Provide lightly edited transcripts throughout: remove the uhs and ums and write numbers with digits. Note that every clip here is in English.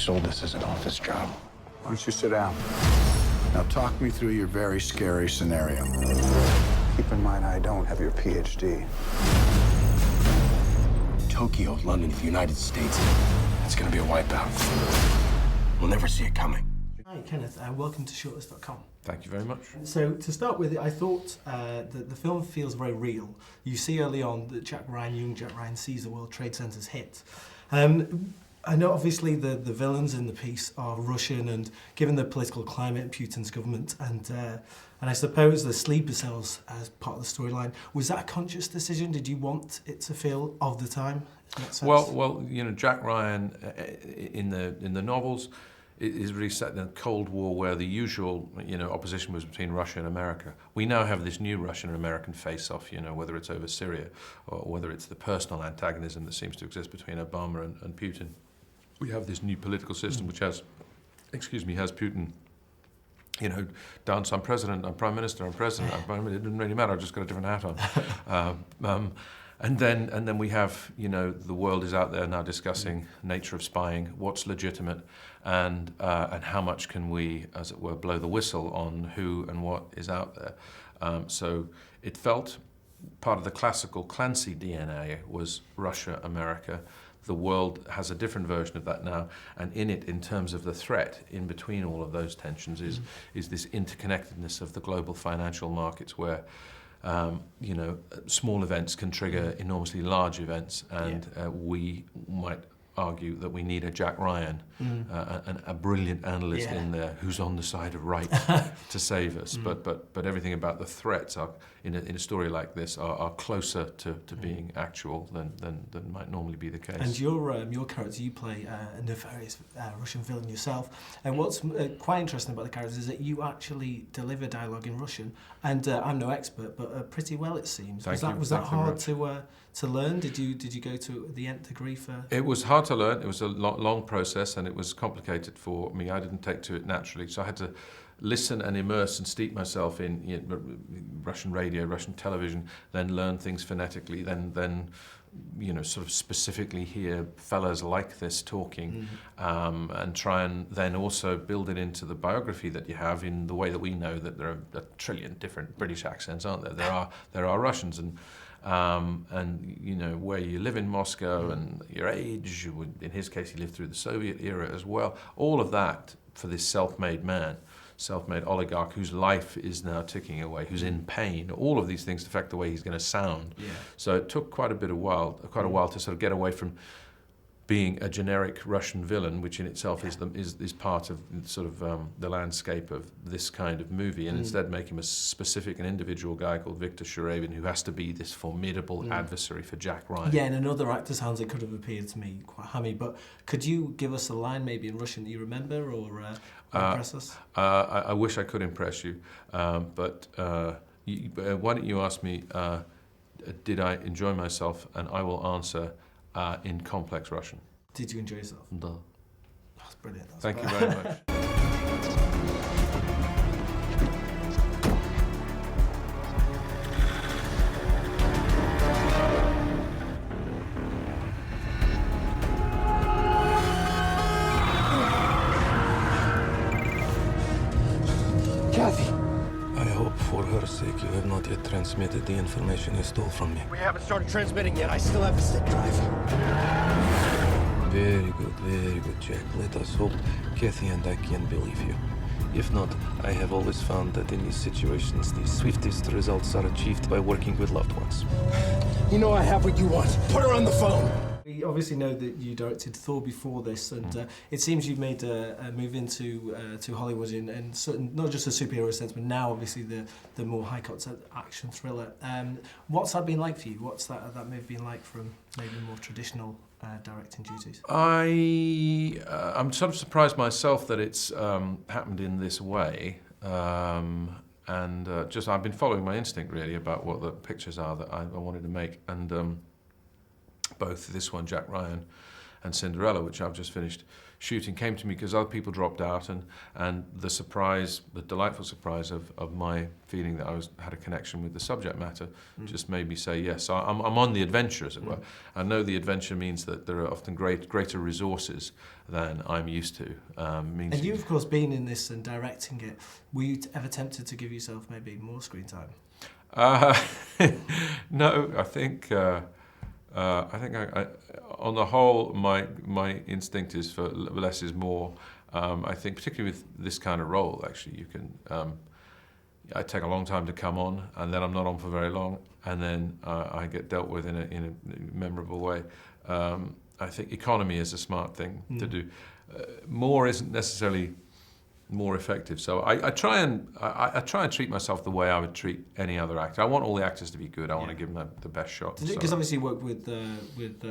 sold this as an office job. Why don't you sit down? Now talk me through your very scary scenario. Keep in mind, I don't have your PhD. Tokyo, London, the United States. It's gonna be a wipeout. We'll never see it coming. Hi, Kenneth, and welcome to Shortlist.com. Thank you very much. So, to start with, I thought that the film feels very real. You see early on that young Jack Ryan sees the World Trade Center's hit. I know obviously the villains in the piece are Russian, and given the political climate in Putin's government, and I suppose the sleeper cells as part of the storyline, was that a conscious decision? Did you want it to feel of the time in that sense? Well, you know, Jack Ryan in the novels is really set in a Cold War where the usual, you know, opposition was between Russia and America. We now have this new Russian and American face-off, you know, whether it's over Syria or whether it's the personal antagonism that seems to exist between Obama and Putin. We have this new political system which has Putin, you know, dance, I'm president, I'm prime minister, I'm president, it didn't really matter, I just got a different hat on. And then we have, you know, the world is out there now discussing nature of spying, what's legitimate, and how much can we, as it were, blow the whistle on who and what is out there. So it felt part of the classical Clancy DNA was Russia, America. The world has a different version of that now, and in it, in terms of the threat in between all of those tensions, is this interconnectedness of the global financial markets where you know, small events can trigger enormously large events, and we might argue that we need a Jack Ryan, a brilliant analyst in there who's on the side of right to save us. But everything about the threats are, in a story like this are closer to being actual than might normally be the case. And your character, you play a nefarious Russian villain yourself. And what's quite interesting about the character is that you actually deliver dialogue in Russian. And I'm no expert, but pretty well it seems. Was that hard to learn? Did you go to the nth degree for? It was hard to learn. It was a long process, and it was complicated for me. I didn't take to it naturally, so I had to listen and immerse and steep myself in, you know, Russian radio, Russian television, then learn things phonetically, then you know, sort of specifically hear fellas like this talking, and try and then also build it into the biography that you have in the way that we know that there are a trillion different British accents, aren't there? There are Russians, and you know, where you live in Moscow and your age, in his case he lived through the Soviet era as well, all of that for this self-made man, self-made oligarch whose life is now ticking away, who's in pain, all of these things affect the way he's going to sound. So it took quite a while to sort of get away from being a generic Russian villain, which in itself is part of sort of the landscape of this kind of movie, and instead make him a specific and individual guy called Victor Shurevin, who has to be this formidable adversary for Jack Ryan. Yeah, and in other actors' hands it could have appeared to me quite hammy, but could you give us a line maybe in Russian that you remember, or impress us? I wish I could impress you, but why don't you ask me, did I enjoy myself, and I will answer in complex Russian. Did you enjoy yourself? Да. That's brilliant. Thank you very much. Kathy! I hope for her sake you have not yet transmitted the information you stole from me. We haven't started transmitting yet. I still have the stick drive. Very good, Jack. Let us hope Kathy and I can believe you. If not, I have always found that in these situations, the swiftest results are achieved by working with loved ones. You know I have what you want. Put her on the phone. We obviously know that you directed Thor before this, and it seems you've made a move into to Hollywood in certain, not just a superhero sense, but now obviously the more high concept action thriller. What's that been like for you? What's that move been like from maybe more traditional directing duties? I'm sort of surprised myself that it's happened in this way. And just I've been following my instinct really about what the pictures are that I wanted to make, and both this one, Jack Ryan, and Cinderella, which I've just finished shooting, came to me because other people dropped out, and the surprise, the delightful surprise of my feeling that I had a connection with the subject matter just made me say yes. So I'm on the adventure, as it were. I know the adventure means that there are often greater resources than I'm used to. And you've, of course, been in this and directing it. Were you ever tempted to give yourself maybe more screen time? No, I think on the whole, my instinct is for less is more. I think particularly with this kind of role, actually, you can. I take a long time to come on, and then I'm not on for very long, and then I get dealt with in a memorable way. I think economy is a smart thing to do. More isn't necessarily more effective. So I try and treat myself the way I would treat any other actor. I want all the actors to be good. I want to give them the best shot. Because obviously you work with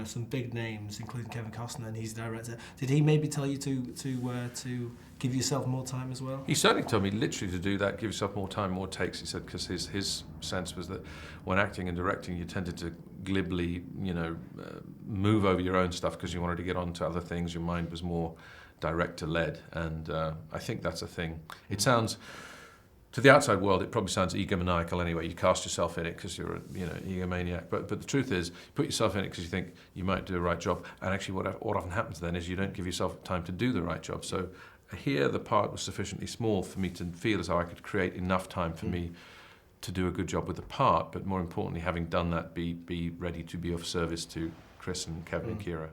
some big names, including Kevin Costner, and he's the director. Did he maybe tell you to give yourself more time as well? He certainly told me literally to do that, give yourself more time, more takes. He said because his sense was that when acting and directing, you tended to glibly, move over your own stuff because you wanted to get on to other things. Your mind was more director-led, and I think that's a thing. It sounds, to the outside world, it probably sounds egomaniacal anyway. You cast yourself in it because you're an egomaniac. But the truth is, you put yourself in it because you think you might do a right job. And actually, what often happens then is you don't give yourself time to do the right job. So here, the part was sufficiently small for me to feel as though I could create enough time for me to do a good job with the part. But more importantly, having done that, be ready to be of service to Chris and Kevin and Kira.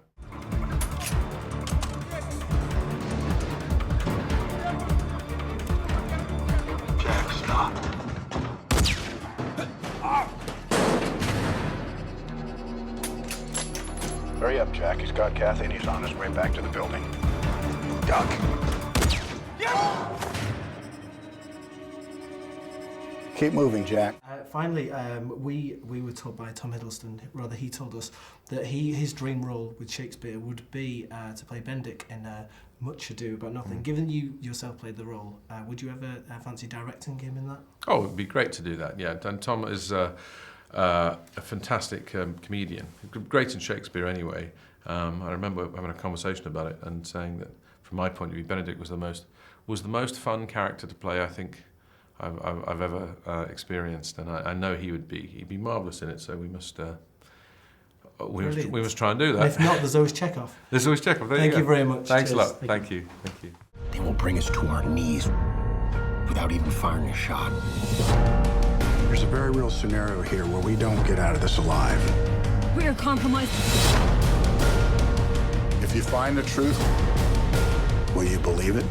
Hurry up, Jack. He's got Kathy and he's on his way back to the building. Duck. Keep moving, Jack. Finally, we were told by Tom Hiddleston, rather he told us, that his dream role with Shakespeare would be to play Benedict in Much Ado About Nothing. Given you yourself played the role, would you ever fancy directing him in that? Oh, it would be great to do that, yeah. And Tom is a fantastic comedian, great in Shakespeare anyway. I remember having a conversation about it and saying that, from my point of view, Benedict was the most fun character to play, I think, I've ever experienced, and I know he'd be marvellous in it. So we must try and do that. And if not, there's always Chekhov. There's always Chekhov. Thank you very much. Thanks Cheers. a lot. Thank you. They will bring us to our knees without even firing a shot. There's a very real scenario here where we don't get out of this alive. We are compromised. If you find the truth, will you believe it?